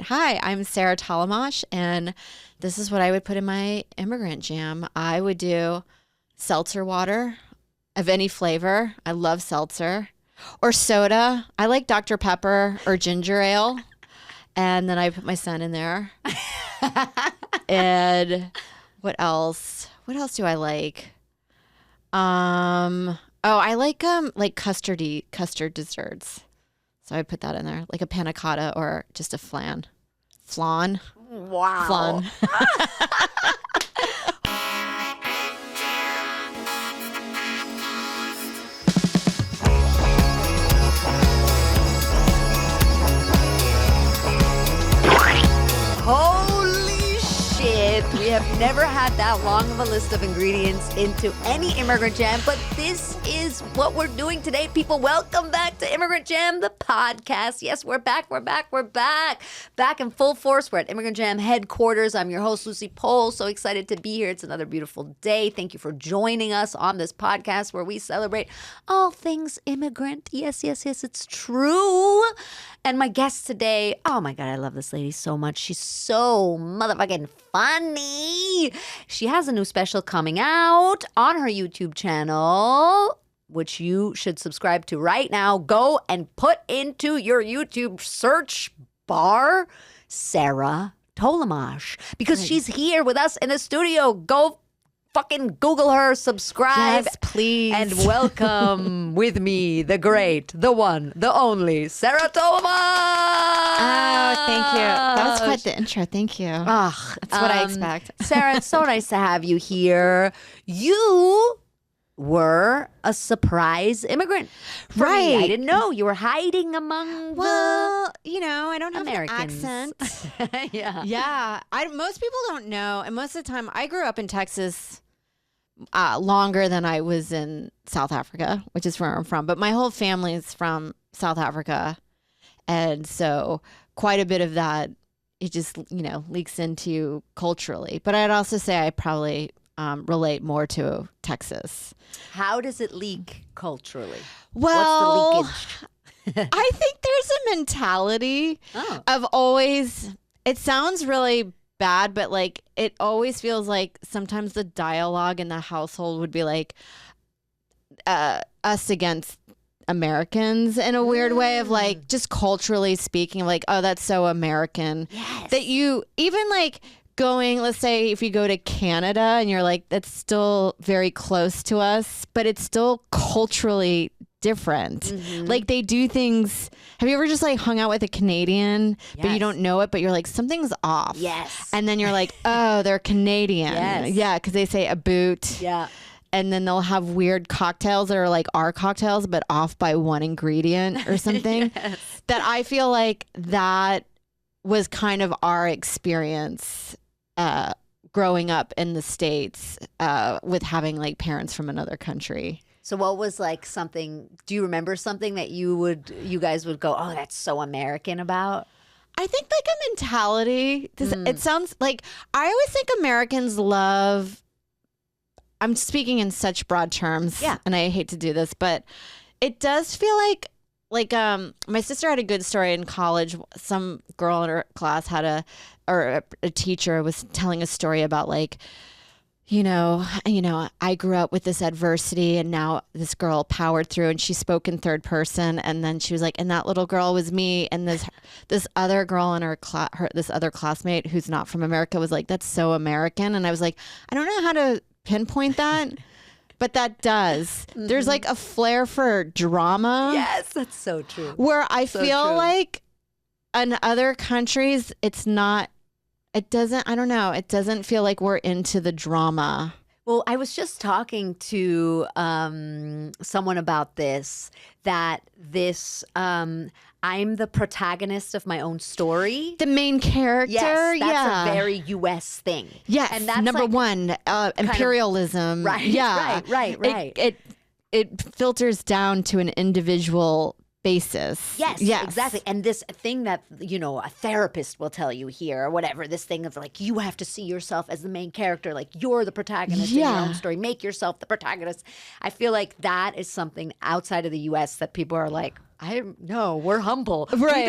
Hi, I'm Sarah Tollemache, and this is what I would put in my Immigrant Jam. I would do seltzer water of any flavor. I love seltzer. Or soda. I like Dr. Pepper or ginger ale. And then I put my son in there. And what else? What else do I like? I like custard desserts. So I put that in there, like a panna cotta or just a flan. Flan. Wow. Flan. Holy shit. We have never had that long of a list of ingredients into any Immigrant Jam, but this is what we're doing today. People, welcome back to Immigrant Jam, the podcast. Yes, we're back. Back in full force. We're at Immigrant Jam headquarters. I'm your host, Lucie. So excited to be here. It's another beautiful day. Thank you for joining us on this podcast where we celebrate all things immigrant. Yes, it's true. And my guest today, oh my God, I love this lady so much. She's so motherfucking funny. She has a new special coming out on her YouTube channel, which you should subscribe to right now. Go and put into your YouTube search bar Sarah Tollemache, because she's here with us in the studio. Go fucking Google her, subscribe. Yes, please. And welcome with me, the great, the one, the only, Sarah Tollemache. Oh, thank you. That was quite the intro. Thank you. That's what I expect. Sarah, it's so nice to have you here. You were a surprise immigrant for me. Right. I didn't know. You were hiding among Well, I don't have Americans. an accent. Yeah. Yeah. Most people don't know. And most of the time, I grew up in Texas longer than I was in South Africa, which is where I'm from. But my whole family is from South Africa. And so quite a bit of that, it just, leaks into culturally. But I'd also say I probably relate more to Texas. How does it leak culturally? Well, What's the leakage? I think there's a mentality of always, it sounds really bad, but like it always feels like sometimes the dialogue in the household would be like us against Americans in a weird way of like just culturally speaking, like, oh, that's so American. Yes. That you even like going, let's say if you go to Canada and you're like, that's still very close to us, but it's still culturally different. Mm-hmm. Like they do things. Have you ever just like hung out with a Canadian, but you don't know it, but you're like, something's off. Yes. And then you're like, oh, they're Canadian. Yes. Yeah, because they say a boot. Yeah. And then they'll have weird cocktails that are like our cocktails, but off by one ingredient or something. Yes. That I feel like that was kind of our experience growing up in the States with having like parents from another country. So what was like something, do you remember something that you guys would go, oh, that's so American about? I think like a mentality. It sounds like, I always think Americans love, I'm speaking in such broad terms, and I hate to do this, but it does feel like my sister had a good story in college. Some girl in her class had a teacher was telling a story about like, I grew up with this adversity and now this girl powered through, and she spoke in third person. And then she was like, and that little girl was me. And this other girl in her class, this other classmate who's not from America was like, that's so American. And I was like, I don't know how to pinpoint that, but that does. Mm-hmm. There's like a flair for drama. Yes, that's so true. Where I feel like in other countries, it doesn't feel like we're into the drama. Well, I was just talking to someone about this, I'm the protagonist of my own story. The main character? Yes, that's a very U.S. thing. Yes, and that's number one, imperialism. Right, yeah. right. It filters down to an individual basis. Yes, exactly. And this thing that, you know, a therapist will tell you here or whatever, this thing of like, you have to see yourself as the main character, like you're the protagonist in your own story, make yourself the protagonist. I feel like that is something outside of the US that people are like, we're humble. Right.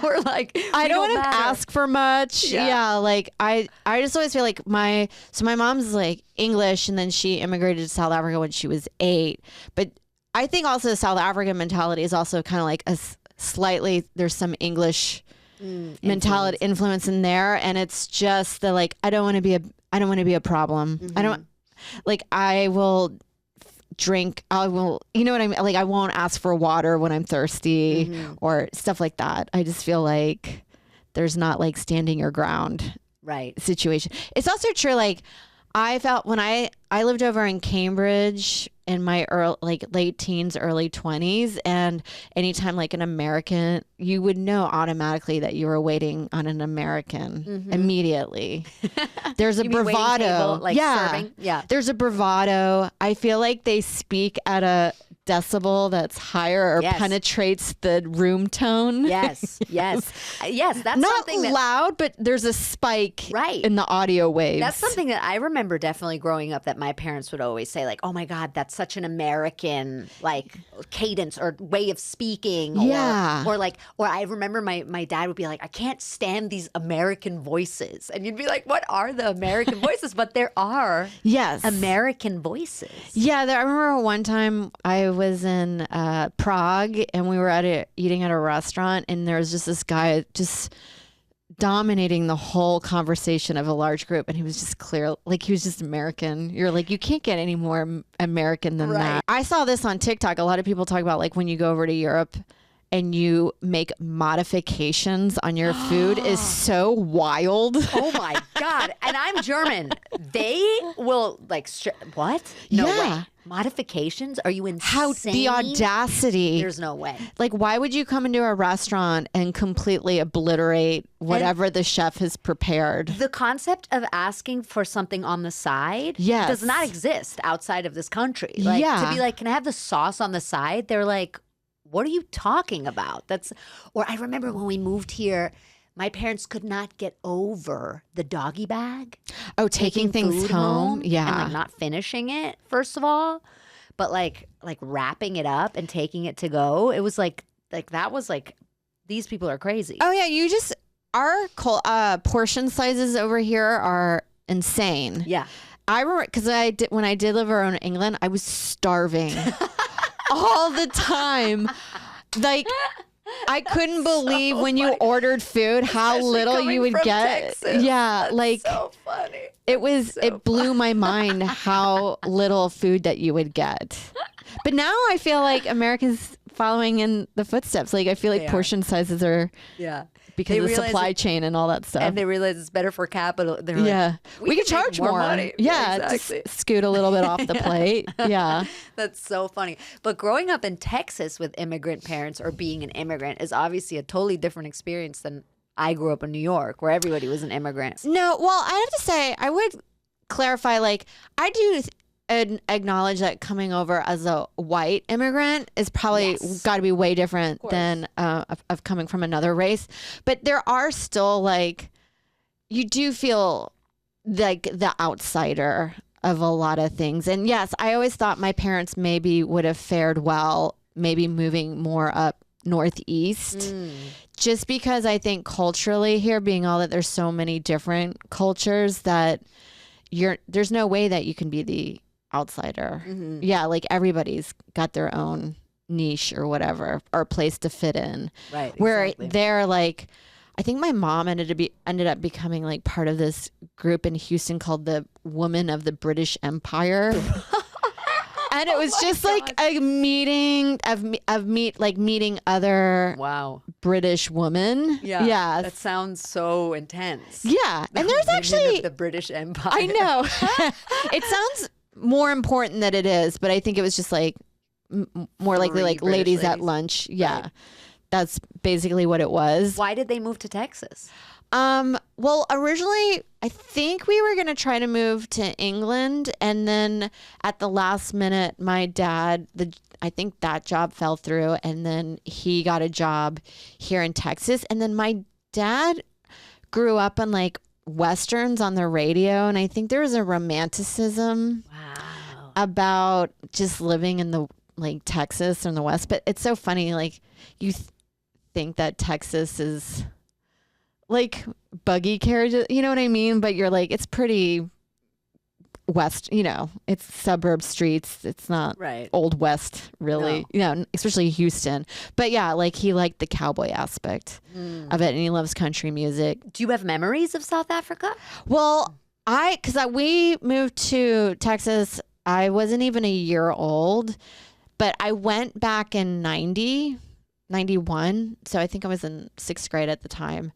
We're like, I don't want to ask for much. Yeah. Like I just always feel like my mom's like English, and then she immigrated to South Africa when she was 8. But I think also the South African mentality is also kind of like slightly, there's some English mentality influence in there. And it's just the like, I don't want to be a problem. Mm-hmm. I will drink, you know what I mean? Like I won't ask for water when I'm thirsty or stuff like that. I just feel like there's not like standing your ground situation. It's also true. Like I felt when I lived over in Cambridge in my late teens, early 20s, and anytime like an American, you would know automatically that you were waiting on an American immediately. There's a bravado. Serving. Yeah. There's a bravado. I feel like they speak at a decibel that's higher or penetrates the room tone. Yes. That's not something loud, but there's a spike in the audio waves. That's something that I remember definitely growing up that my parents would always say, like, oh my God, that's such an American like cadence or way of speaking. Or I remember my dad would be like, I can't stand these American voices. And you'd be like, what are the American voices? But there are American voices. Yeah, I remember one time I was in Prague, and we were eating at a restaurant, and there was just this guy just dominating the whole conversation of a large group, and he was just clear, like he was just American. You're like, you can't get any more American than that. I saw this on TikTok. A lot of people talk about like when you go over to Europe and you make modifications on your food is so wild. Oh my God. And I'm German. They will like, what? No way. Modifications? Are you insane? How the audacity. There's no way. Like, why would you come into a restaurant and completely obliterate whatever the chef has prepared? The concept of asking for something on the side does not exist outside of this country. Like, to be like, can I have the sauce on the side? They're like, what are you talking about? Or I remember when we moved here, my parents could not get over the doggy bag. Oh, taking things home. Yeah. And like not finishing it, first of all, but like wrapping it up and taking it to go. It was like that was like, these people are crazy. Oh yeah. Our portion sizes over here are insane. Yeah. I remember because when I did live around England, I was starving all the time. Like, I couldn't believe when you ordered food how little you would get. Texas. Yeah, That's like so funny. It blew my mind how little food that you would get. But now I feel like America's following in the footsteps. Like I feel like portion sizes are because of the supply chain and all that stuff. And they realize it's better for capital. They're like, we can charge more money. Yeah, exactly. Just scoot a little bit off the plate. Yeah. That's so funny. But growing up in Texas with immigrant parents or being an immigrant is obviously a totally different experience than I grew up in New York where everybody was an immigrant. No, well, I have to say, I would clarify, like, I do acknowledge that coming over as a white immigrant is probably got to be way different than of coming from another race. But there are still like, you do feel like the outsider of a lot of things. And yes, I always thought my parents maybe would have fared well, maybe moving more up northeast, just because I think culturally here, being all that there's so many different cultures that there's no way that you can be the outsider. Yeah, like everybody's got their own niche or whatever, or place to fit in. Right. Where exactly. they're like, I think my mom ended up becoming like part of this group in Houston called the Women of the British Empire. And it was just like a meeting meeting other British women. Yeah. That sounds so intense. Yeah. And there's actually the British Empire. I know. It sounds more important than it is, but I think it was just like more likely like ladies at lunch. Yeah. Right. that's basically what it was. Why did they move to Texas? Well, originally, I think we were going to try to move to England. And then at the last minute, my dad, I think that job fell through. And then he got a job here in Texas. And then my dad grew up on like Westerns on the radio. And I think there was a romanticism about just living in the like Texas or in the West. But it's so funny. Like you think that Texas is like buggy carriages, you know what I mean? But you're like, it's pretty West, you know, it's suburb streets. It's not Old West really, you know, especially Houston. But yeah, like he liked the cowboy aspect of it, and he loves country music. Do you have memories of South Africa? Well, we moved to Texas, I wasn't even a year old, but I went back in 91. So I think I was in 6th grade at the time.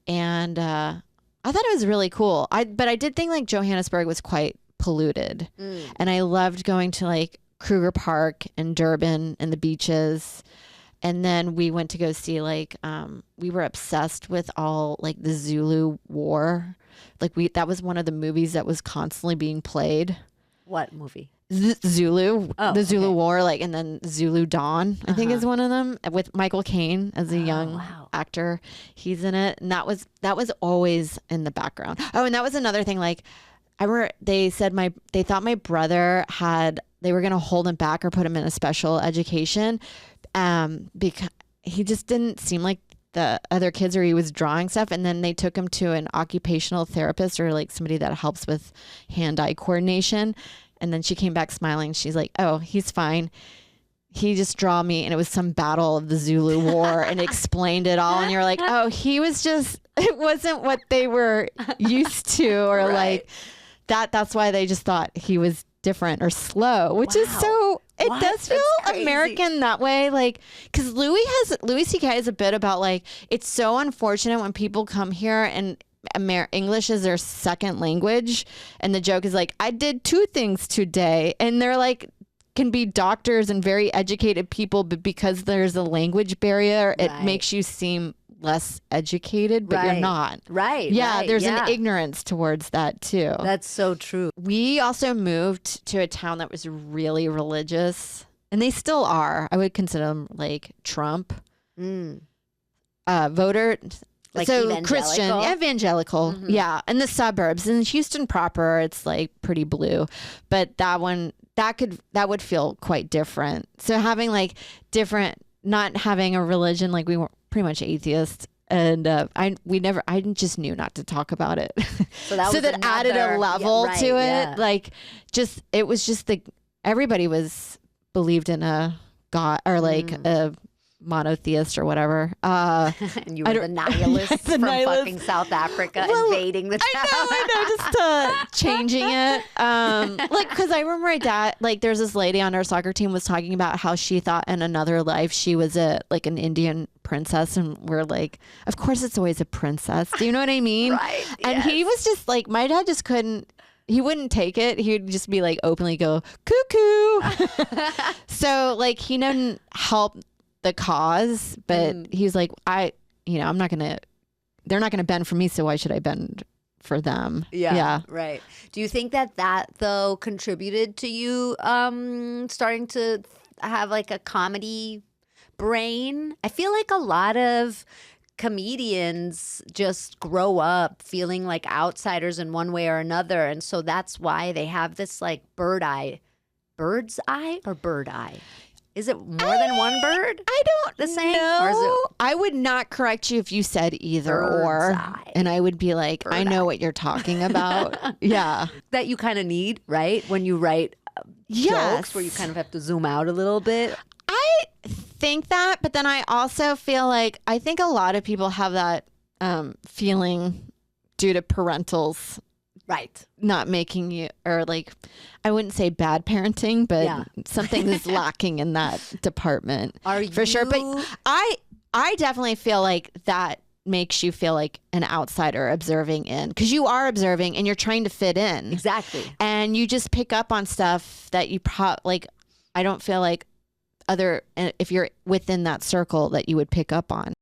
And I thought it was really cool. But I did think like Johannesburg was quite polluted. And I loved going to like Kruger Park and Durban and the beaches. And then we went to go see like, we were obsessed with all like the Zulu War. Like that was one of the movies that was constantly being played. What movie? Zulu, the Zulu War, like, and then Zulu Dawn, I think is one of them, with Michael Caine as a young actor. He's in it, and that was always in the background. Oh, and that was another thing. Like, I remember they thought my brother they were gonna hold him back or put him in a special education, because he just didn't seem like the other kids, or he was drawing stuff, and then they took him to an occupational therapist or like somebody that helps with hand-eye coordination. And then she came back smiling. She's like, oh, he's fine. He just draw me. And it was some battle of the Zulu War and explained it all. And you're like, oh, he was just, it wasn't what they were used to, or like that's why they just thought he was different or slow, which is so, it does feel American that way. Like, cause Louis C.K. has a bit about like, it's so unfortunate when people come here and English is their second language, and the joke is like, I did 2 things today, and they're like, can be doctors and very educated people, but because there's a language barrier, it makes you seem less educated, but you're not. There's an ignorance towards that too. That's so true. We also moved to a town that was really religious, and they still are. I would consider them like Trump voter. Like so Christian, evangelical, in the suburbs. In Houston proper, it's like pretty blue, but that would feel quite different. So having like different, not having a religion, like we were pretty much atheists, and I just knew not to talk about it. So that added a level to it. Yeah. Like it was just everybody believed in a God or like a monotheist or whatever. And you were the nihilist from fucking South Africa invading the town. I know, just changing it. Like, because I remember my dad, like there's this lady on our soccer team was talking about how she thought in another life she was an Indian princess, and we're like, of course it's always a princess. Do you know what I mean? Right. And he was just like, my dad just couldn't, he wouldn't take it. He would just be like openly go, cuckoo. So like he didn't help the cause, but he's like, they're not gonna bend for me, so why should I bend for them? Yeah. Right. Do you think that though contributed to you starting to have like a comedy brain? I feel like a lot of comedians just grow up feeling like outsiders in one way or another, and so that's why they have this like bird's eye or bird eye. Is it more than one bird? I don't the same? know. Or is it I would not correct you if you said either or. Eye. And I would be like, I know what you're talking about. Yeah. That you kind of need, right? When you write jokes where you kind of have to zoom out a little bit. I think that, but then I also feel like, I think a lot of people have that feeling due to parentals. Right. Not making you, or like, I wouldn't say bad parenting, but something is lacking in that department. For sure. But I definitely feel like that makes you feel like an outsider observing in, because you are observing and you're trying to fit in. Exactly. And you just pick up on stuff that you like, I don't feel like if you're within that circle that you would pick up on.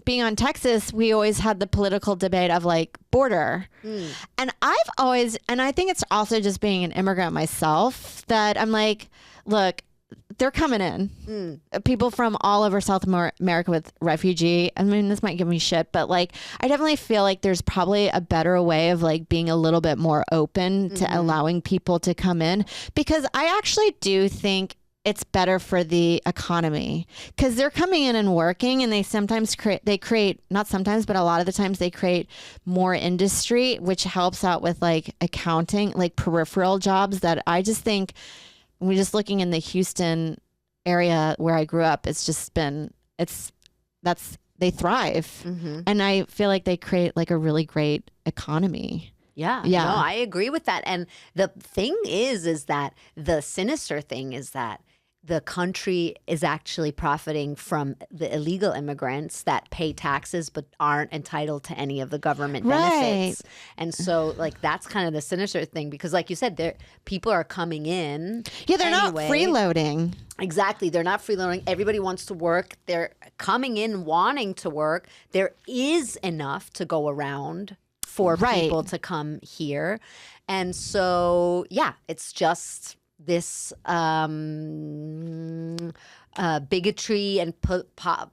Being on Texas, we always had the political debate of like border. And I think it's also just being an immigrant myself that I'm like, look, they're coming in. People from all over South America with refugee. I mean, this might give me shit, but like, I definitely feel like there's probably a better way of like being a little bit more open to allowing people to come in, because I actually do think it's better for the economy, because they're coming in and working, and they sometimes create, not sometimes, but a lot of the times they create more industry, which helps out with like accounting, like peripheral jobs that I just think, we're just looking in the Houston area where I grew up, it's just been, they thrive. And I feel like they create like a really great economy. Yeah. No, I agree with that. And the thing is that the sinister thing is that the country is actually profiting from the illegal immigrants that pay taxes but aren't entitled to any of the government benefits. And so, like, that's kind of the sinister thing, because, like you said, people are coming in. Yeah, they're not freeloading. Exactly. They're not freeloading. Everybody wants to work. They're coming in wanting to work. There is enough to go around for people to come here. And so, yeah, it's just this bigotry and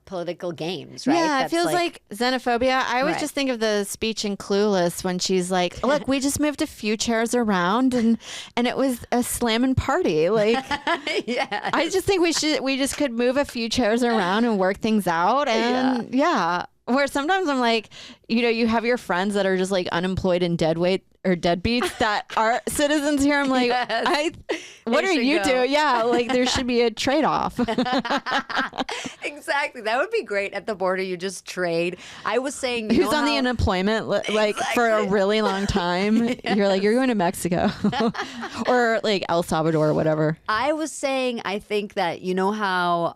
political games, right? Yeah, it feels like xenophobia. I always just think of the speech in Clueless when she's like, look, we just moved a few chairs around and it was a slamming party. Like, I just think we just could move a few chairs around and work things out. And where sometimes I'm like, you have your friends that are just like unemployed and deadweight or deadbeats that are citizens here. I'm like, what are you doing? Yeah, like there should be a trade-off. Exactly. That would be great at the border. You just trade. I was saying, who's on the unemployment like for a really long time. You're like, you're going to Mexico or like El Salvador or whatever. I was saying, I think that how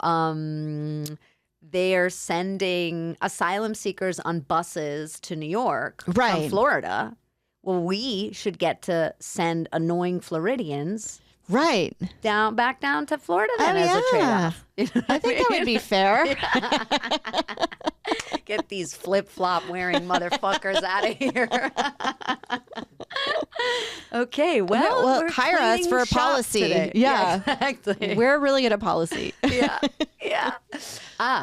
they are sending asylum seekers on buses to New York from Florida. Well, we should get to send annoying Floridians back down to Florida then as a trade-off. I think that would be fair. Get these flip-flop wearing motherfuckers out of here. Okay, well hire us for a policy. Today. Yeah, exactly. We're really good at policy. Yeah.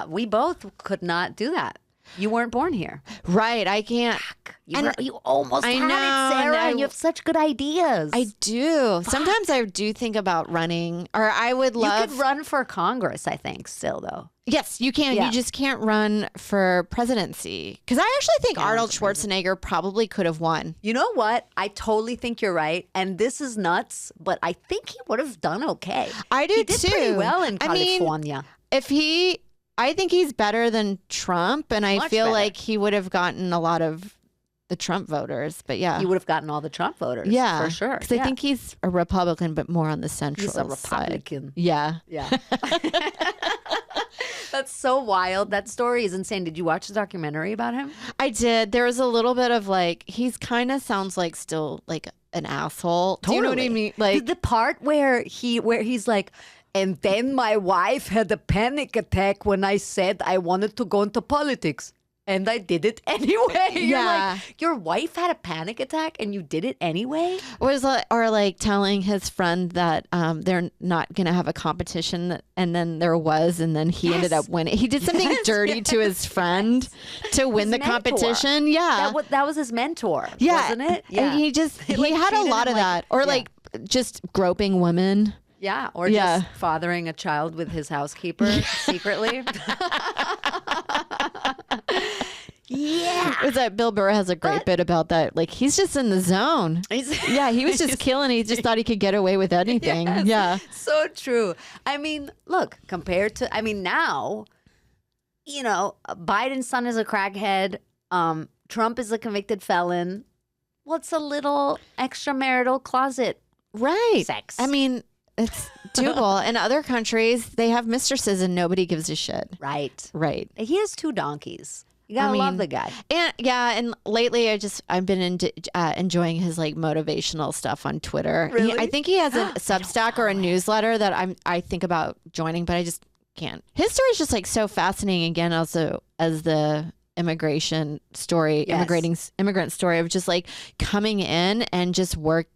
We both could not do that. You weren't born here. Right. I can't. You almost had it, Sarah, and you have such good ideas. I do. Sometimes I do think about running, or I would love. You could run for Congress, I think, still, though. Yes, you can. You just can't run for presidency. Because I actually think Arnold Schwarzenegger probably could have won. You know what? I totally think you're right. And this is nuts, but I think he would have done okay. I do, he did pretty well in California. I think he's better than Trump, and I feel like he would have gotten a lot of the Trump voters. But yeah, he would have gotten all the Trump voters. Yeah, for sure. Because I think he's a Republican, but more on the central side. He's a Republican. Yeah. That's so wild. That story is insane. Did you watch the documentary about him? I did. There was a little bit of like, he's kind of sounds like still like an asshole. Totally. Do you know what I mean? Like the part where he's like, and then my wife had a panic attack when I said I wanted to go into politics. And I did it anyway. You're like, your wife had a panic attack and you did it anyway? Or like telling his friend that they're not going to have a competition, and then there was, and then he ended up winning. He did something dirty to his friend to win the competition. Yeah. That was his mentor, wasn't it? Yeah. And he had a lot of that. Or like just groping women. Yeah, or just fathering a child with his housekeeper secretly. Was that Bill Burr has a great bit about that. Like, he's just in the zone. He was just killing. He just thought he could get away with anything. Yes, yeah. So true. I mean, look, compared to, now, Biden's son is a crackhead. Trump is a convicted felon. What's a little extramarital closet sex? I mean, it's doable. In other countries, they have mistresses and nobody gives a shit. Right. Right. He has 2 donkeys. You gotta love the guy. And lately I've been enjoying his like motivational stuff on Twitter. Really? I think he has a Substack or a newsletter that I think about joining, but I just can't. His story is just like so fascinating. Again, also as the immigration story, immigrant story of just like coming in and just work.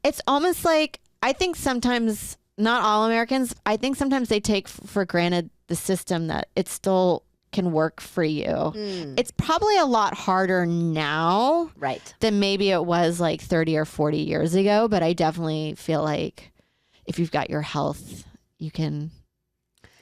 It's almost like, I think sometimes, not all Americans, I think sometimes they take for granted the system that it still can work for you. It's probably a lot harder now than maybe it was like 30 or 40 years ago, but I definitely feel like if you've got your health, you can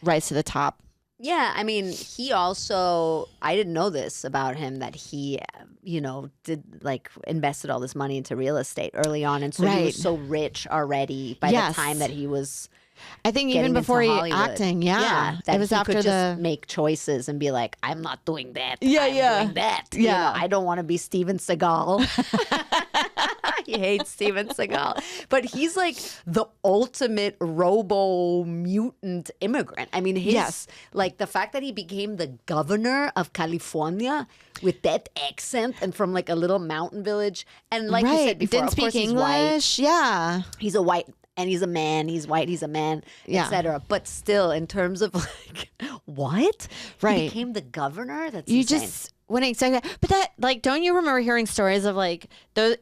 rise to the top. Yeah, I mean, he also, I didn't know this about him, that he, did like invested all this money into real estate early on. And so he was so rich already by the time that he was, I think even before he acting, that it was he after could just make choices and be like, I'm not doing that. I'm doing that. Yeah. I don't want to be Steven Seagal. He hates Steven Seagal. But he's like the ultimate robo-mutant immigrant. I mean, like the fact that he became the governor of California with that accent and from like a little mountain village. And like you said before, didn't of course speak English. He's white. He's a white. And he's a man, he's white, he's a man, etc. But still, in terms of like, what? He became the governor? That's insane. Just when exactly, but that, like, don't you remember hearing stories of like,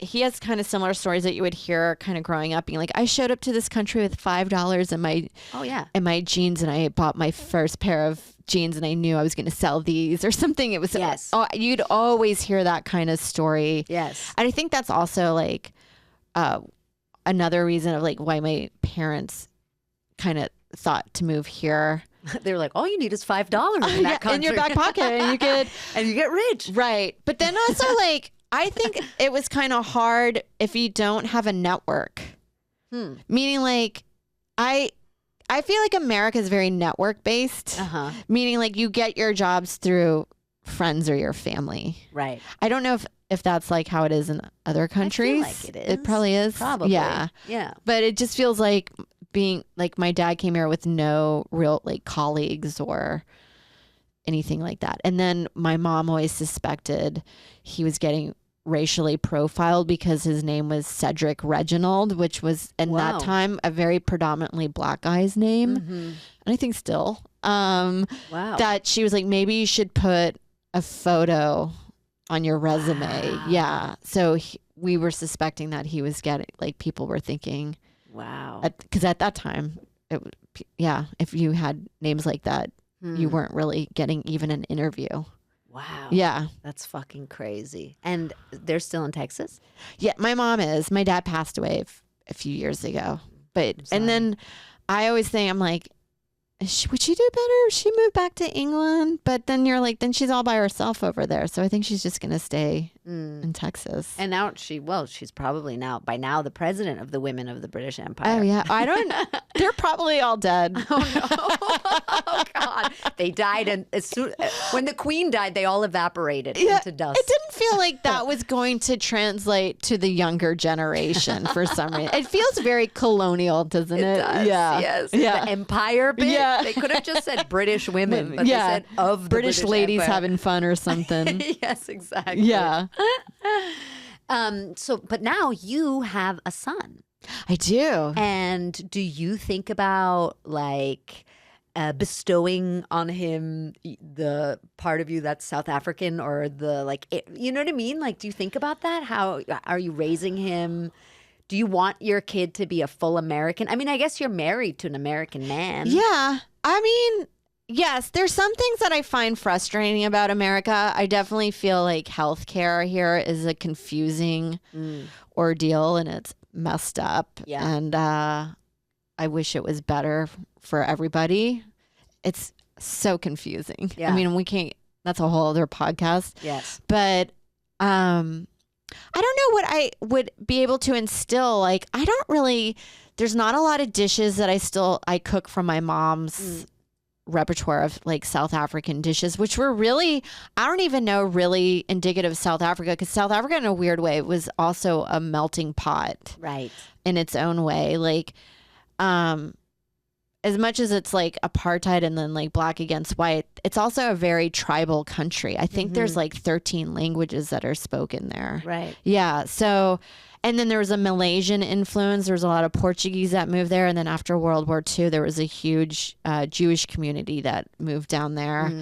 he has kind of similar stories that you would hear kind of growing up, being like, I showed up to this country with $5 in my jeans, and I bought my first pair of jeans, and I knew I was going to sell these or something. It was, you'd always hear that kind of story. Yes. And I think that's also like, another reason of like why my parents kind of thought to move here. They were like, all you need is $5 in that country. In your back pocket, and you get rich. Right. But then also like, I think it was kind of hard if you don't have a network. Meaning like, I feel like America is very network based. Meaning like you get your jobs through friends or your family. Right. I don't know if that's like how it is in other countries. I feel like it is. It probably is. Probably. Yeah. Yeah. But it just feels like being like, my dad came here with no real like colleagues or anything like that. And then my mom always suspected he was getting racially profiled because his name was Cedric Reginald, which was in that time a very predominantly black guy's name. And I think still. That she was like, maybe you should put a photo on your resume. Yeah. So we were suspecting that he was getting, like, people were thinking, because at that time, if you had names like that, you weren't really getting even an interview. Wow. Yeah. That's fucking crazy. And they're still in Texas? Yeah, my mom is. My dad passed away a few years ago. And then I always think, I'm like, would she do better if she moved back to England? But then you're like, then she's all by herself over there. So I think she's just going to stay in Texas. And now she's probably by now the president of the women of the British Empire. Oh, yeah. They're probably all dead. Oh, no. Oh, God. They died. And when the Queen died, they all evaporated into dust. It didn't feel like that was going to translate to the younger generation for some reason. It feels very colonial, doesn't it? It does. Yeah. Yes. Yeah. The empire bit. Yeah. They could have just said British women, but they said of the British ladies Empire. having fun or something. Yes, exactly. Yeah. But now you have a son. I do. And do you think about like bestowing on him the part of you that's South African, or the like, you know what I mean? Like, do you think about that? How are you raising him? Do you want your kid to be a full American? I mean, I guess you're married to an American man. Yeah. I mean, yes, there's some things that I find frustrating about America. I definitely feel like healthcare here is a confusing ordeal, and it's messed up. Yeah. And I wish it was better for everybody. It's so confusing. Yeah. I mean, that's a whole other podcast. Yes. But I don't know what I would be able to instill. Like, there's not a lot of dishes that I cook from my mom's repertoire of like South African dishes, which were really, I don't even know, really indicative of South Africa, because South Africa in a weird way was also a melting pot. Right. In its own way. Like, as much as it's like apartheid and then like black against white, it's also a very tribal country. I think there's like 13 languages that are spoken there. Right. Yeah. So, and then there was a Malaysian influence. There was a lot of Portuguese that moved there. And then after World War II, there was a huge Jewish community that moved down there.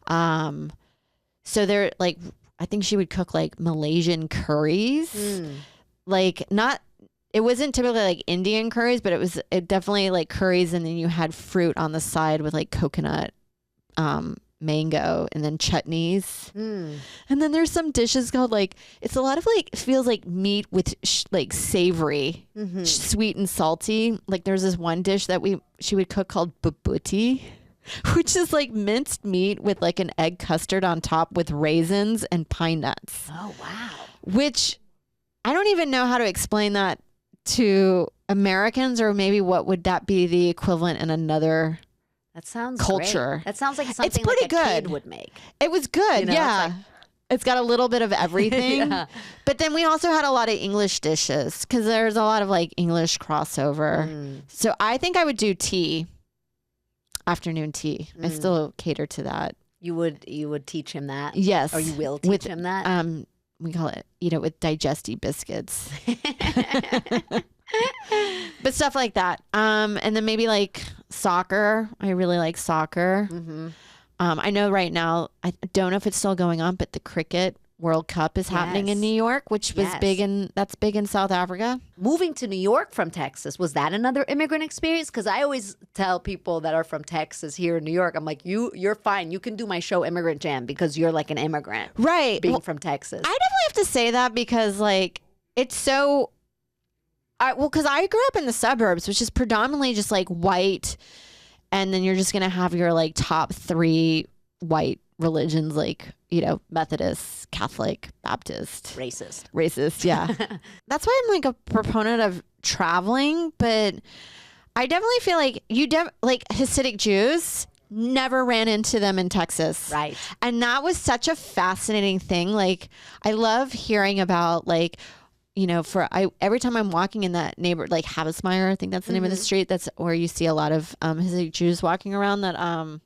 So they're like, I think she would cook like Malaysian curries. Like not, it wasn't typically like Indian curries, but it definitely like curries. And then you had fruit on the side with like coconut, mango, and then chutneys. And then there's some dishes called like, it's a lot of like, it feels like meat with like savory, sweet and salty. Like there's this one dish that she would cook called babuti, which is like minced meat with like an egg custard on top with raisins and pine nuts. Oh, wow. Which I don't even know how to explain that to Americans, or maybe what would that be the equivalent in another That sounds culture. Great. That sounds like something it's pretty like a good. kid would make. It was good, You know, yeah. It's got a little bit of everything. Yeah. But then we also had a lot of English dishes because there's a lot of like English crossover. So I think I would do tea, afternoon tea. I still cater to that. You would teach him that? Yes. Or you will teach him that? We call it, with digesty biscuits. But stuff like that. And then maybe like soccer. I really like soccer. I know right now, I don't know if it's still going on, but the cricket World Cup is happening in New York, which was that's big in South Africa. Moving to New York from Texas, was that another immigrant experience? Because I always tell people that are from Texas here in New York, I'm like, you're fine. You can do my show Immigrant Jam because you're like an immigrant. Right. Being from Texas. I definitely have to say that because like, it's so, because I grew up in the suburbs, which is predominantly just like white. And then you're just going to have your like top 3 white religions, like, Methodist, Catholic, Baptist. Racist, yeah. That's why I'm like a proponent of traveling, but I definitely feel like like Hasidic Jews, never ran into them in Texas. Right. And that was such a fascinating thing. Like, I love hearing about like, every time I'm walking in that neighborhood, like Habsmeyer, I think that's the name of the street. That's where you see a lot of Hasidic Jews walking around that,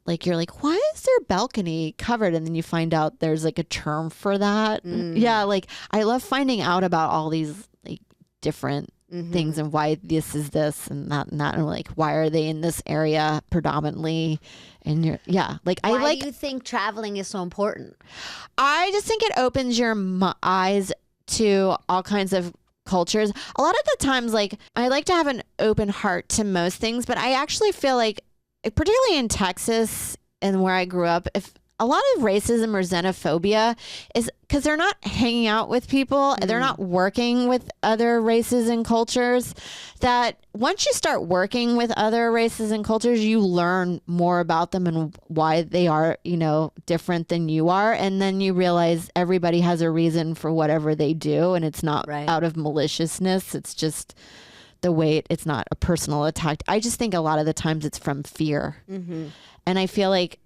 like, you're like, why is their balcony covered? And then you find out there's like a term for that. Yeah. Like, I love finding out about all these like different things and why this is this and that and that. And like, why are they in this area predominantly? And why do you think traveling is so important? I just think it opens your eyes to all kinds of cultures. A lot of the times, like, I like to have an open heart to most things, but I actually feel like, particularly in Texas and where I grew up, if a lot of racism or xenophobia is because they're not hanging out with people, they're not working with other races and cultures, that once you start working with other races and cultures, you learn more about them and why they are, different than you are. And then you realize everybody has a reason for whatever they do. And it's not out of maliciousness. It's just the way it's not a personal attack. I just think a lot of the times it's from fear. And I feel like,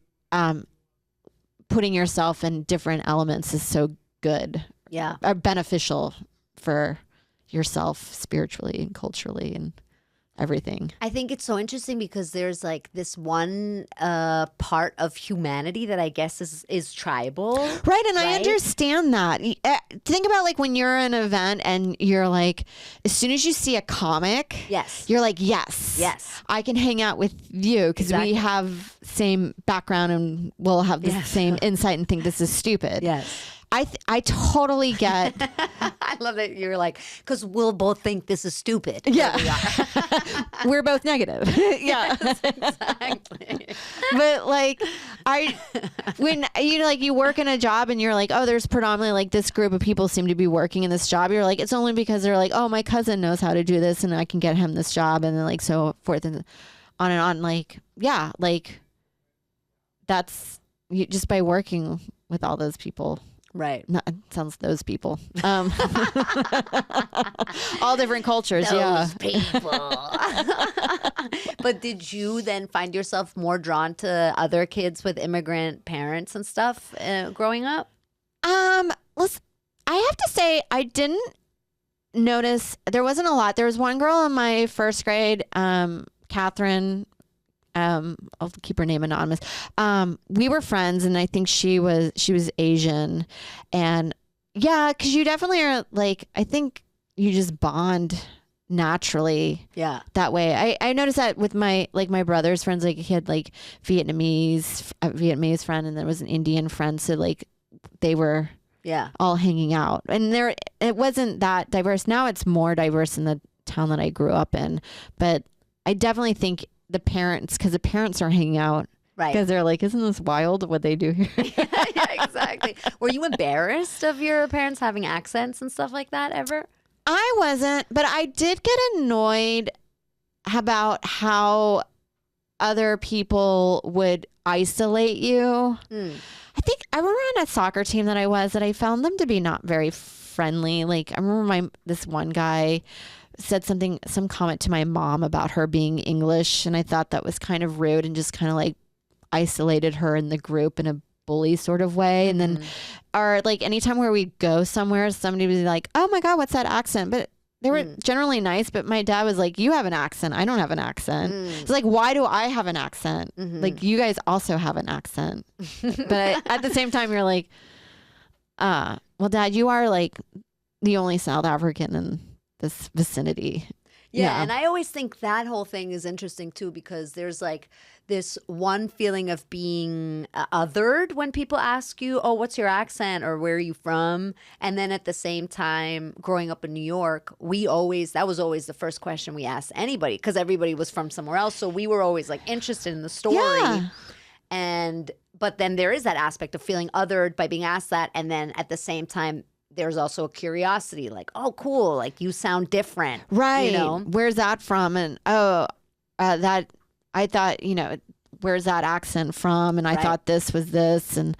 putting yourself in different elements is so good. Yeah. Beneficial for yourself spiritually and culturally and everything. I think it's so interesting because there's like this one part of humanity that I guess is tribal. Right. And I understand that. Think about like when you're in an event and you're like, as soon as you see a comic, you're like, yes, I can hang out with you because we have same background and we'll have the same insight and think this is stupid. Yes. I totally get. I love that you're like, because we'll both think this is stupid. Yeah. We are. We're both negative. Yeah. Yes, exactly. But like, when you work in a job and you're like, oh, there's predominantly like this group of people seem to be working in this job. You're like, it's only because they're like, oh, my cousin knows how to do this and I can get him this job. And then like so forth and on. Like, yeah, like that's just by working with all those people. Right. No, it sounds those people. All different cultures. Those people. But did you then find yourself more drawn to other kids with immigrant parents and stuff growing up? Listen, I have to say I didn't notice. There wasn't a lot. There was one girl in my first grade Catherine, I'll keep her name anonymous. We were friends, and I think she was Asian, and yeah, because you definitely are like, I think you just bond naturally. Yeah. That way. I noticed that with my brother's friends, like he had like Vietnamese friend, and there was an Indian friend, so like they were all hanging out, and it wasn't that diverse. Now it's more diverse in the town that I grew up in, but I definitely think the parents are hanging out. Right. Because they're like, isn't this wild what they do here? Yeah, exactly. Were you embarrassed of your parents having accents and stuff like that ever? I wasn't, but I did get annoyed about how other people would isolate you. I think I remember on a soccer team that I found them to be not very friendly. Like I remember this one guy said some comment to my mom about her being English, and I thought that was kind of rude and just kind of like isolated her in the group in a bully sort of way. And then or like anytime where we go somewhere, somebody was like, oh my God, what's that accent? But they were generally nice, but my dad was like, you have an accent, I don't have an accent. It's like, why do I have an accent? Like you guys also have an accent. But at the same time you're like, well, Dad, you are like the only South African in this vicinity. Yeah, and I always think that whole thing is interesting too, because there's like this one feeling of being othered when people ask you, oh, what's your accent, or where are you from? And then at the same time, growing up in New York, that was always the first question we asked anybody, because everybody was from somewhere else. So we were always like interested in the story. Yeah. But then there is that aspect of feeling othered by being asked that. And then at the same time, there's also a curiosity, like, oh, cool, like you sound different. Right. You know? Where's that from? And that I thought, where's that accent from? And I thought this was this. And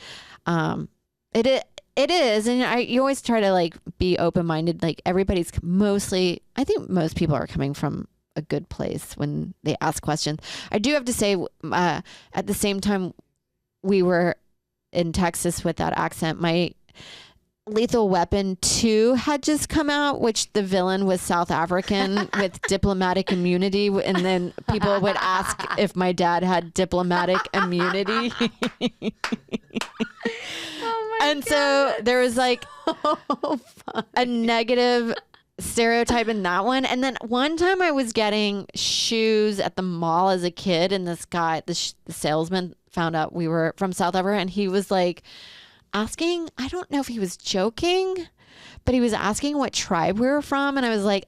it is. And you always try to like be open-minded. Like everybody's I think most people are coming from a good place when they ask questions. I do have to say, at the same time we were in Texas with that accent, my Lethal Weapon 2 had just come out, which the villain was South African with diplomatic immunity. And then people would ask if my dad had diplomatic immunity. And so there was like a negative stereotype in that one. And then one time I was getting shoes at the mall as a kid, and this guy, the salesman, found out we were from South Africa, and he was like asking, I don't know if he was joking, but he was asking what tribe we were from, and I was like,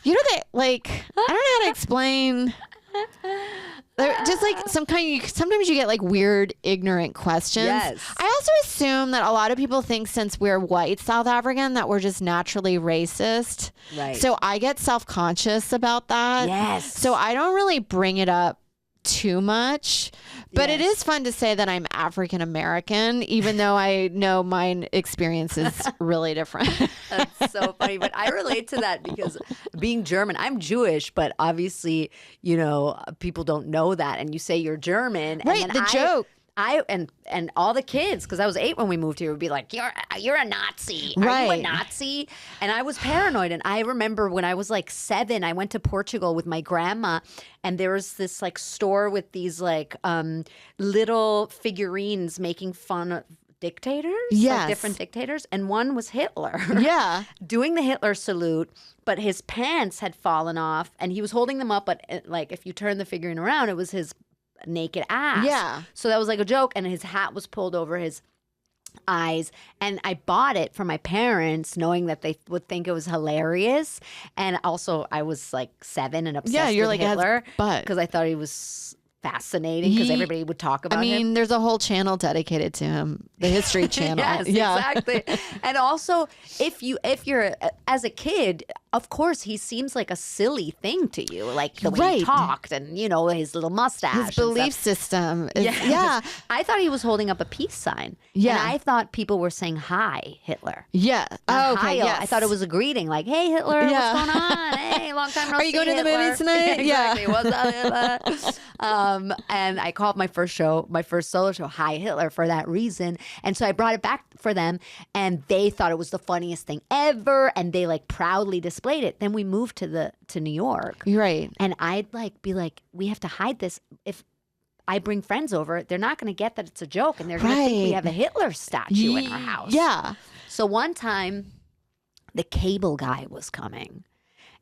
you know that, like, I don't know how to explain. Just like sometimes you get like weird, ignorant questions. Yes. I also assume that a lot of people think since we're white South African that we're just naturally racist. Right. So I get self-conscious about that. Yes. So I don't really bring it up too much, but it is fun to say that I'm African American, even though I know my experience is really different. That's so funny, but I relate to that because being German, I'm Jewish, but obviously, people don't know that, and you say you're German, right? And then joke. And all the kids, because I was 8 when we moved here, would be like, you're a Nazi. Are you a Nazi? And I was paranoid. And I remember when I was like 7, I went to Portugal with my grandma, and there was this like store with these like little figurines making fun of dictators, like different dictators, and one was Hitler. Yeah. Doing the Hitler salute, but his pants had fallen off, and he was holding them up, but like if you turn the figurine around, it was his naked ass. Yeah. So that was like a joke, and his hat was pulled over his eyes, and I bought it for my parents knowing that they would think it was hilarious. And also I was like 7 and obsessed with like Hitler but because I thought he was fascinating because everybody would talk about him. There's a whole channel dedicated to him, the History Channel. Yes, exactly. And also, if you're as a kid, of course, he seems like a silly thing to you, like the way he talked and his little mustache, his belief system. I thought he was holding up a peace sign. And I thought people were saying hi, Hitler. Yeah. Oh, okay. Yes. I thought it was a greeting, like, hey, Hitler, what's going on? Hey, long time no see. Are you going Hitler. to the movies tonight? Exactly. What's up, Hitler? And I called my first solo show, Hi Hitler, for that reason. And so I brought it back for them, and they thought it was the funniest thing ever, and they like proudly displayed displayed it. Then we moved to New York. You're right. And I'd like be like, we have to hide this. If I bring friends over, they're not going to get that it's a joke, and they're going to think we have a Hitler statue in our house. Yeah. So one time, the cable guy was coming,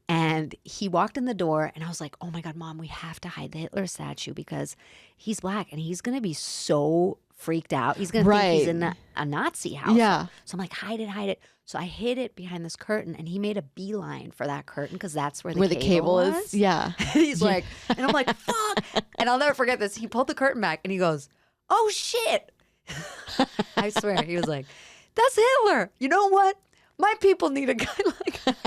and he walked in the door, and I was like, oh my God, Mom, we have to hide the Hitler statue because he's black, and he's going to be so freaked out. He's going to think he's in a Nazi house. Yeah. So I'm like, hide it, hide it. So I hid it behind this curtain, and he made a beeline for that curtain because that's where the cable is. was. Yeah. He's like, and I'm like, fuck. And I'll never forget this. He pulled the curtain back, and he goes, oh, shit. I swear. He was like, that's Hitler. You know what? My people need a guy like that.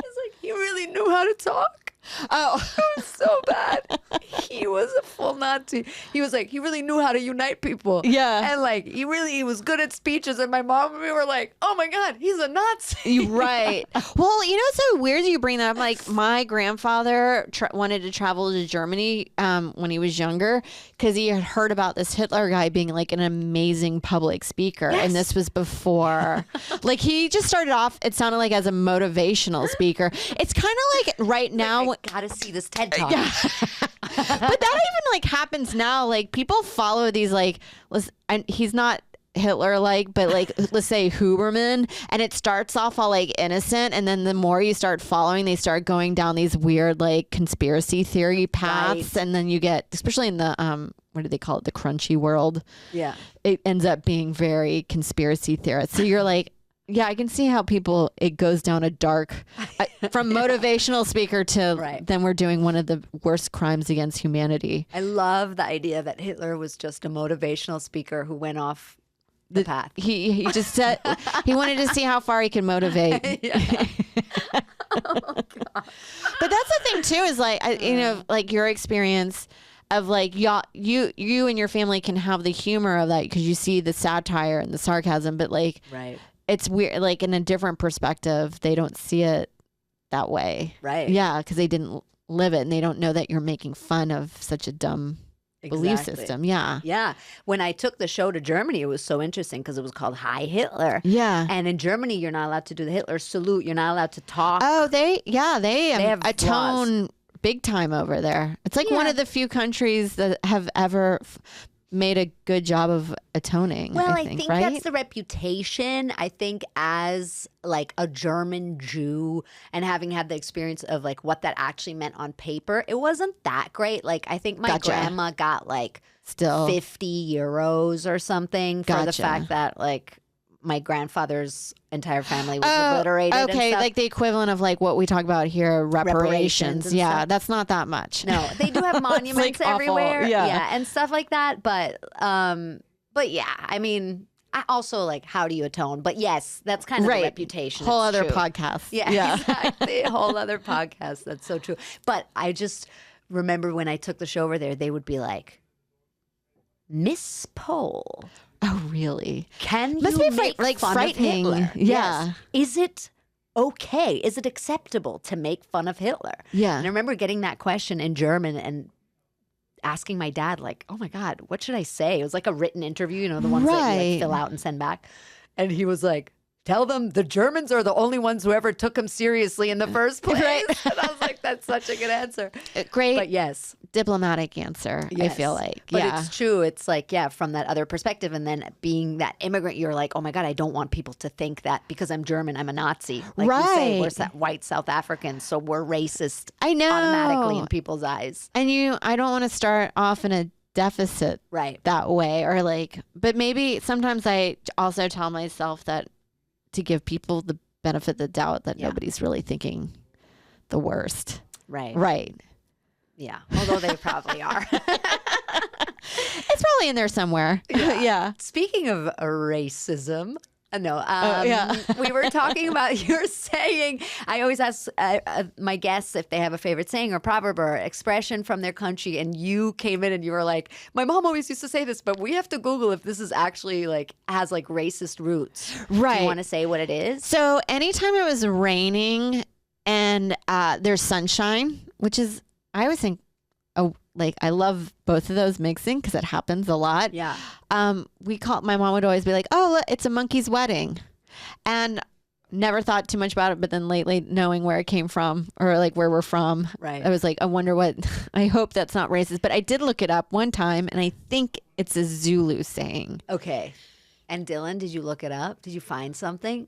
He's like, he really knew how to talk. Oh, It was so bad. He was a full Nazi. He was like, he really knew how to unite people. Yeah. And like, he was good at speeches. And my mom and me were like, oh my God, he's a Nazi. right. Well, you know, it's so weird you bring that up. Like, my grandfather wanted to travel to Germany when he was younger because he had heard about this Hitler guy being like an amazing public speaker. Yes. And this was before, like, he just started off, it sounded like as a motivational speaker. It's kind of like right now. I gotta see this TED Talk. Yeah. But that even like happens now. Like, people follow these like, and he's not Hitler like, but like, let's say Huberman, and it starts off all like innocent, and then the more you start following, they start going down these weird like conspiracy theory paths, and then you get, especially in the what do they call it, the crunchy world, it ends up being very conspiracy theorist. So you're like, yeah, I can see how it goes down a dark, from motivational speaker to then we're doing one of the worst crimes against humanity. I love the idea that Hitler was just a motivational speaker who went off the path. He just said he wanted to see how far he could motivate. Oh, God. But that's the thing too, is like, you know, like your experience of like, you and your family can have the humor of that because you see the satire and the sarcasm, but like, it's weird, like in a different perspective, they don't see it that way. Right. Yeah, because they didn't live it and they don't know that you're making fun of such a dumb belief system. Yeah. Yeah. When I took the show to Germany, it was so interesting because it was called Hi Hitler. Yeah. And in Germany, you're not allowed to do the Hitler salute. You're not allowed to talk. Oh, they have atone big time over there. It's like one of the few countries that have ever made a good job of atoning. Well, I think right? That's the reputation. I think as like a German Jew and having had the experience of like what that actually meant on paper, it wasn't that great. Like I think my grandma got like still 50 euros or something for the fact that like my grandfather's entire family was obliterated. Okay, like the equivalent of like what we talk about here, reparations. Yeah, stuff. That's not that much. No, they do have monuments like everywhere. Yeah, and stuff like that. But yeah, I mean, I also like, how do you atone? But yes, that's kind of the reputation. Whole other podcast. Yeah, exactly. A whole other podcast. That's so true. But I just remember when I took the show over there, they would be like, Miss Pole. Oh, really? Can Must you be make like fun frightening. of Hitler? Yeah. Yes. Is it okay? Is it acceptable to make fun of Hitler? Yeah. And I remember getting that question in German and asking my dad, like, oh my God, what should I say? It was like a written interview, you know, the ones that you like fill out and send back. And he was like, tell them the Germans are the only ones who ever took him seriously in the first place. And I was like, that's such a good answer. Great. But yes. Diplomatic answer, I feel like. But it's true. It's like, from that other perspective. And then being that immigrant, you're like, oh my God, I don't want people to think that because I'm German, I'm a Nazi. Like you say, we're white South Africans, so we're racist. I know. Automatically in people's eyes. And I don't want to start off in a deficit that way, or like, but maybe sometimes I also tell myself that to give people the benefit of the doubt that nobody's really thinking the worst. Right. Yeah, although they probably are. It's probably in there somewhere. Yeah. Speaking of racism, we were talking about, you were saying, I always ask my guests if they have a favorite saying or proverb or expression from their country, and you came in and you were like, my mom always used to say this, but we have to Google if this is actually like, has like racist roots. Right. Do you want to say what it is? So anytime it was raining and there's sunshine, which is, I always think, I love both of those mixing because it happens a lot. Yeah. My mom would always be like, oh, look, it's a monkey's wedding. And never thought too much about it, but then lately knowing where it came from or like where we're from, Right. I was like, I wonder what, I hope that's not racist. But I did look it up one time and I think it's a Zulu saying. Okay. And Dylan, did you look it up? Did you find something?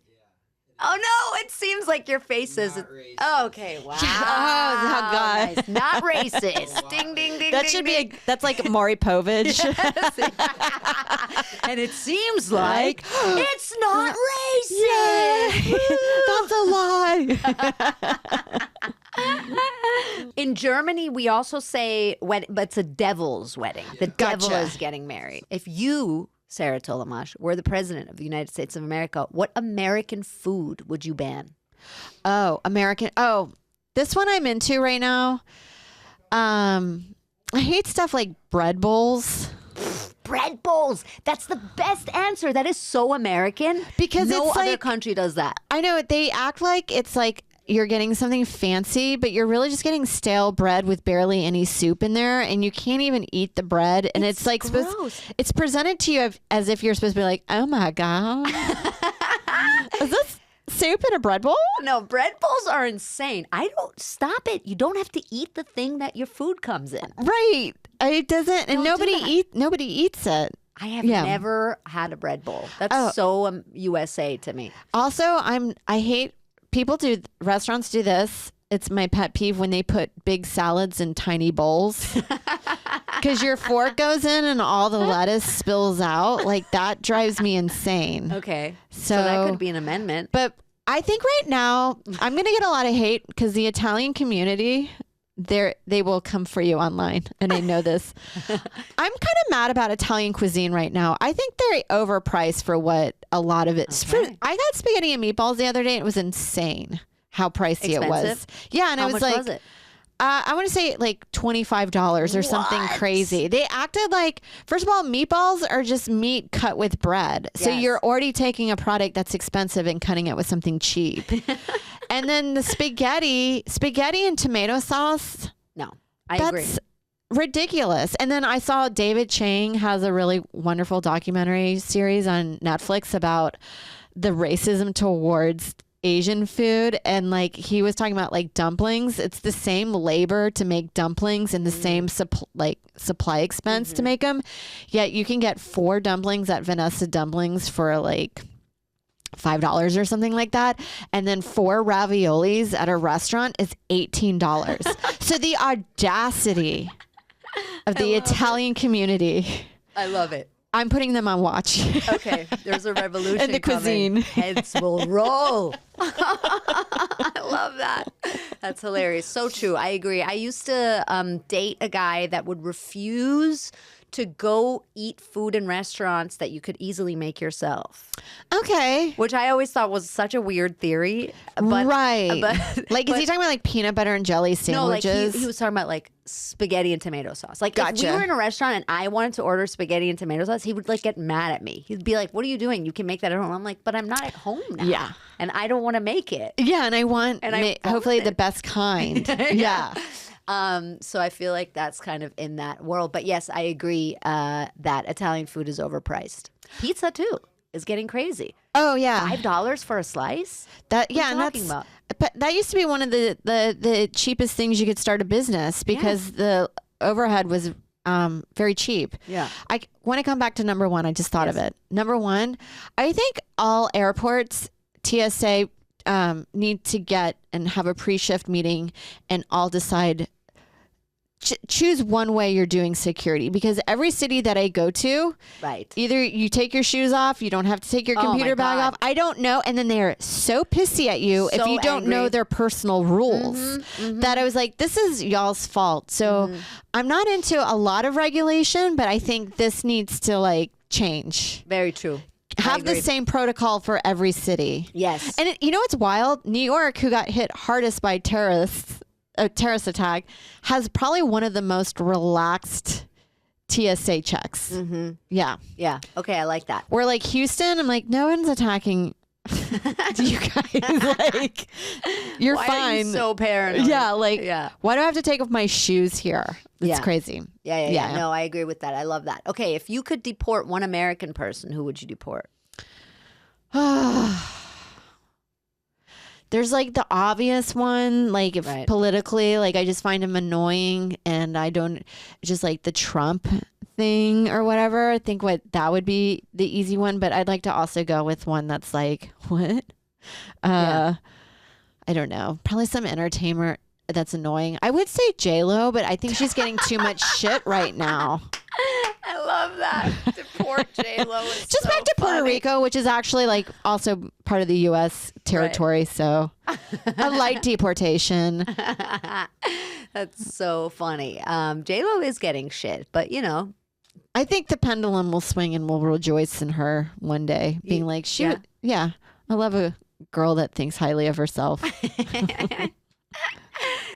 Oh no! It seems like your face is. Oh, okay, wow. Oh God! Nice. Not racist. Ding, ding, ding. That ding, should ding. be. That's like Maury Povich. And it seems like it's not racist. That's a lie. In Germany, we also say but it's a devil's wedding. The devil Gotcha. is getting married. If you, Sarah Tollemache, were the president of the United States of America, what American food would you ban? Oh, American. Oh, this one I'm into right now. I hate stuff like bread bowls. Bread bowls. That's the best answer. That is so American. Because no it's other like, country does that. I know they act like it's like you're getting something fancy, but you're really just getting stale bread with barely any soup in there, and you can't even eat the bread. And it's like gross. it's presented to you as if you're supposed to be like, oh my God, is this soup in a bread bowl? No, bread bowls are insane. I don't stop it. You don't have to eat the thing that your food comes in. Right. It doesn't, and Don't do that. nobody eats it. I have Yeah. never had a bread bowl. That's so USA to me. Also, I hate restaurants do this. It's my pet peeve when they put big salads in tiny bowls. Because your fork goes in and all the lettuce spills out. Like that drives me insane. Okay. So that could be an amendment. But I think right now I'm going to get a lot of hate because the Italian community, they will come for you online. And I know this. I'm kind of mad about Italian cuisine right now. I think they're overpriced for what a lot of it. Okay. I got spaghetti and meatballs the other day and it was insane how pricey it was. Expensive? Yeah. And How I was much like, was it? I want to say like $25 or something What? crazy. They acted like, first of all, meatballs are just meat cut with bread. So Yes. you're already taking a product that's expensive and cutting it with something cheap. And then the spaghetti and tomato sauce, No, I that's agree. ridiculous. And then I saw David Chang has a really wonderful documentary series on Netflix about the racism towards Asian food, and like he was talking about like dumplings. It's the same labor to make dumplings and the same supply expense to make them. Yet you can get 4 dumplings at Vanessa Dumplings for like $5 or something like that, and then 4 raviolis at a restaurant is $18. So the audacity of the Italian community. I love it. I'm putting them on watch. Okay, there's a revolution And the coming. cuisine. Heads will roll. I love that. That's hilarious. So true. I agree. I used to date a guy that would refuse to go eat food in restaurants that you could easily make yourself, Okay. which I always thought was such a weird theory. But, Right. But, Like, is he talking about like peanut butter and jelly no, like sandwiches? he was talking about like spaghetti and tomato sauce. Like if Gotcha. we were in a restaurant and I wanted to order spaghetti and tomato sauce, he would like get mad at me. He'd be like, "What are you doing? You can make that at home." I'm like, "But I'm not at home now. Yeah. And I don't want to make it." Yeah, and I want And I want hopefully it. the best kind. Yeah. So I feel like that's kind of in that world. But yes, I agree that Italian food is overpriced. Pizza too is getting crazy. Oh yeah. $5 for a slice? That What are you and talking that's about? but that used to be one of the cheapest things you could start a business because the overhead was very cheap. Yeah. I want to come back to number 1. I just thought of it. Number 1, I think all airports TSA need to get and have a pre-shift meeting and all decide choose one way you're doing security, because every city that I go to, Right. either you take your shoes off, you don't have to take your Oh my computer bag God. off. I don't know. And then they're so pissy at you if So you don't know angry. their personal rules that I was like, this is y'all's fault. So I'm not into a lot of regulation, but I think this needs to like change. Very true. I Have the agree. same protocol for every city. Yes. And you know what's wild? New York, who got hit hardest by a terrorist attack, has probably one of the most relaxed TSA checks. Yeah. Yeah. Okay, I like that. Where like Houston, I'm like, no one's attacking you guys. Like, you're Why fine. are you so paranoid? Yeah, like, Yeah. why do I have to take off my shoes here? It's Yeah. crazy. Yeah. No, I agree with that. I love that. Okay, if you could deport one American person, who would you deport? There's like the obvious one, like if Right. politically, like I just find him annoying, and I don't just like the Trump thing or whatever. I think that would be the easy one, but I'd like to also go with one that's like what? Yeah. I don't know. Probably some entertainer that's annoying. I would say J-Lo, but I think she's getting too much shit right now. I love that. The poor J-Lo is Just so back to Puerto funny. Rico, which is actually like also part of the U.S. territory. So a light deportation. That's so funny. J-Lo is getting shit, but you know. I think the pendulum will swing and we'll rejoice in her one day, being like, yeah, I love a girl that thinks highly of herself.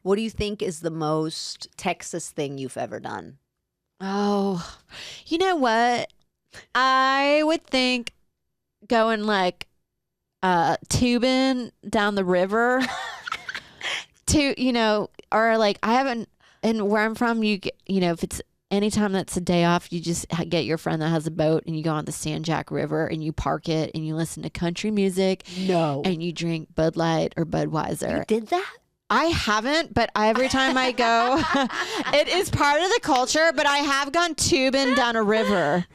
What do you think is the most Texas thing you've ever done? Oh, you know what? I would think going like tubing down the river to, you know, or like I haven't, and where I'm from, you get, you know, if it's anytime that's a day off, you just get your friend that has a boat and you go on the San Jack River and you park it and you listen to country music. No. And you drink Bud Light or Budweiser. You did that? I haven't, but every time I go, it is part of the culture, but I have gone tubing down a river.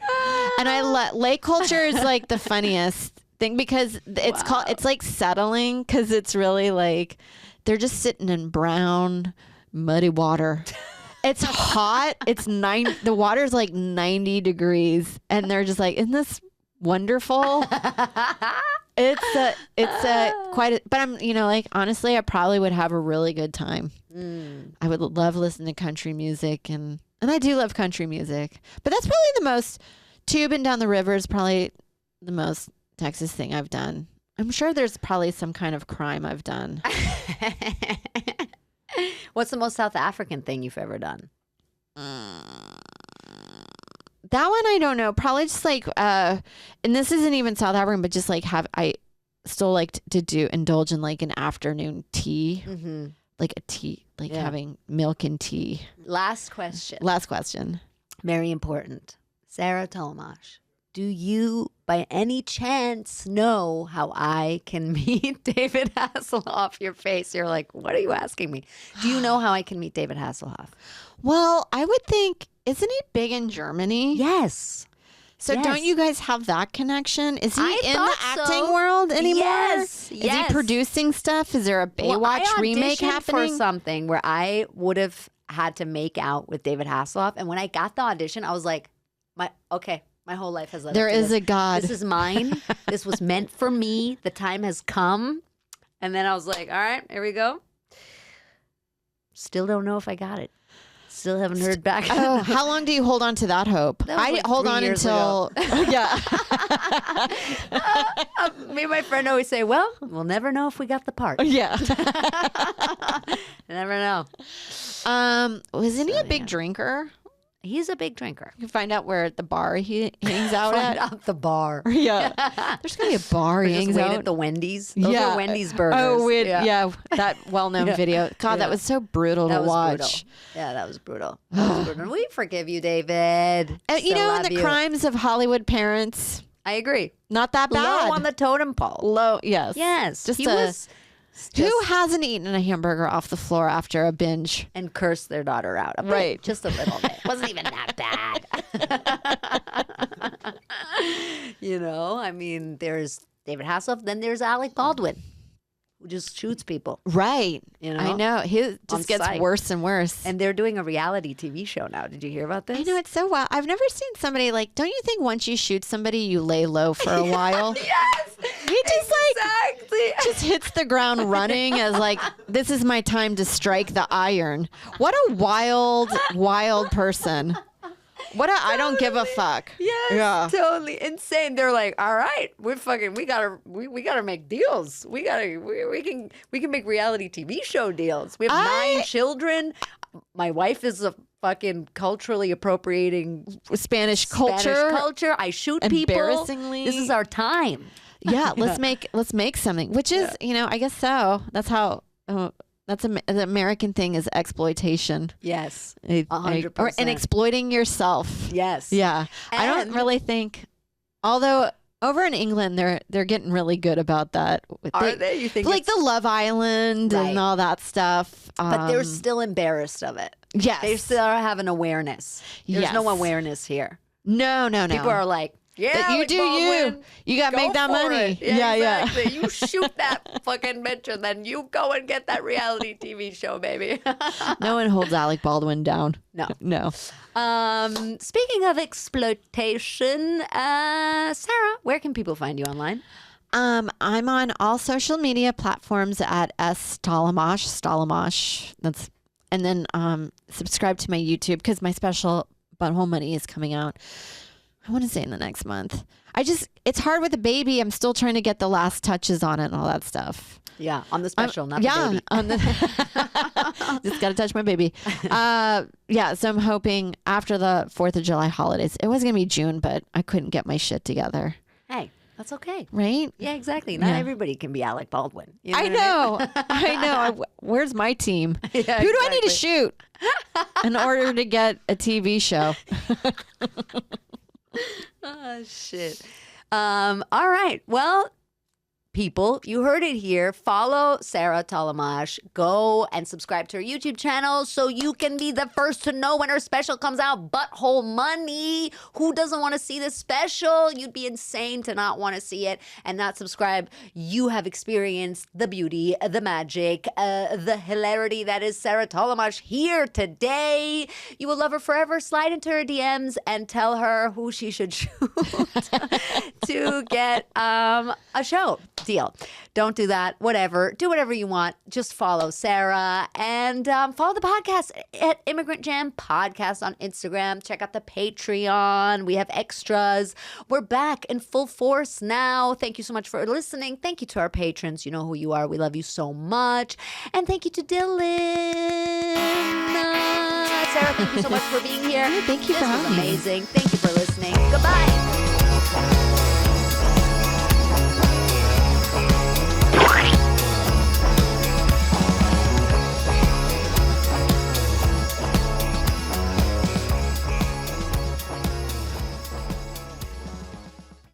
And lake culture is like the funniest thing because it's like settling because it's really like they're just sitting in brown, muddy water. It's hot. The water's like 90 degrees and they're just like, isn't this wonderful? But I'm, you know, like honestly, I probably would have a really good time. I would love listening to country music and I do love country music, but that's probably the most tubing down the river is probably the most Texas thing I've done. I'm sure there's probably some kind of crime I've done. What's the most South African thing you've ever done? That one I don't know. Probably just like and this isn't even South African, but just like I still like to indulge in like an afternoon tea. Mm-hmm. Like a tea, like having milk and tea. Last question. Very important. Sarah Tollemache, do you by any chance know how I can meet David Hasselhoff? Your face, you're like, what are you asking me? Do you know how I can meet David Hasselhoff? Well, I would think, isn't he big in Germany? Yes. So don't you guys have that connection? Is he in the thought acting so. world anymore? Yes. Is he producing stuff? Is there a Baywatch remake happening? For something where I would have had to make out with David Hasselhoff, and when I got the audition, I was like, my whole life has led There up to is this. a God. This is mine. This was meant for me. The time has come. And then I was like, all right, here we go. Still don't know if I got it. Still haven't heard back. Oh, how long do you hold on to that hope? That was like hold 3 on years until yeah. Me and my friend always say, well, we'll never know if we got the part. Yeah. Never know. Wasn't he a big drinker? He's a big drinker. You can find out where at the bar he hangs out Find at. out the bar. Yeah. There's gonna be a bar he Just hangs wait out at the Wendy's. Those are Wendy's burgers. Oh, that well-known video. God, that was so brutal That to was watch. brutal. Yeah, that was brutal. We forgive you, David. You Still know, love the you. crimes of Hollywood parents, I agree. not that bad. Low on the totem pole. Low, yes. Yes. Just he was who hasn't eaten a hamburger off the floor after a binge? and cursed their daughter out. A bit, Right. just a little bit. Wasn't even that bad. You know, I mean, there's David Hasselhoff, then there's Alec Baldwin, who just shoots people. Right. You know? I know. He On just gets site. worse and worse. And they're doing a reality TV show now. Did you hear about this? I know, it's so wild. I've never seen somebody like, don't you think once you shoot somebody, you lay low for a while? Yes. He just Exactly. just hits the ground running as like, this is my time to strike the iron. What a wild, wild person. I don't give a fuck. Yes, Yeah. totally insane. They're like, all right, we gotta make deals. We can make reality TV show deals. We have 9 children. My wife is a fucking culturally appropriating Spanish culture. I shoot people. Embarrassingly. This is our time. Yeah, let's make something. Which is, you know, I guess so. That's how. The American thing is exploitation. Yes, 100%. And exploiting yourself. Yes. Yeah. I don't And- really think, although Over in England, they're getting really good about that. Are they? You think like the Love Island and all that stuff? But they're still embarrassed of it. Yes, they still have an awareness. There's no awareness here. No. People are like, yeah, you do Baldwin, you got to make that money. Yeah, exactly. You shoot that fucking bitch and then you go and get that reality TV show, baby. No one holds Alec Baldwin down. No. Speaking of exploitation, Sarah, where can people find you online? I'm on all social media platforms at Tollemache. And then subscribe to my YouTube because my special Butthole Money is coming out. I want to say in the next month. It's hard with a baby. I'm still trying to get the last touches on it and all that stuff. Yeah, on the special, not the baby. On the just got to touch my baby. So I'm hoping after the 4th of July holidays. It was going to be June, but I couldn't get my shit together. Hey, that's okay. Right? Yeah, exactly. Not everybody can be Alec Baldwin. You know I know. Where's my team? Yeah, Who do I need to shoot in order to get a TV show? Oh, shit. All right. Well, people, you heard it here. Follow Sarah Tollemache. Go and subscribe to her YouTube channel so you can be the first to know when her special comes out. Butthole Money. Who doesn't want to see this special? You'd be insane to not want to see it and not subscribe. You have experienced the beauty, the magic, the hilarity that is Sarah Tollemache here today. You will love her forever. Slide into her DMs and tell her who she should shoot to get a show deal. Don't do that. Whatever. Do whatever you want. Just follow Sarah and follow the podcast at Immigrant Jam Podcast on Instagram. Check out the Patreon. We have extras. We're back in full force now. Thank you so much for listening. Thank you to our patrons. You know who you are. We love you so much. And thank you to Dylan. Sarah, thank you so much for being here. Thank you for having me. This was amazing. Thank you for listening. Goodbye.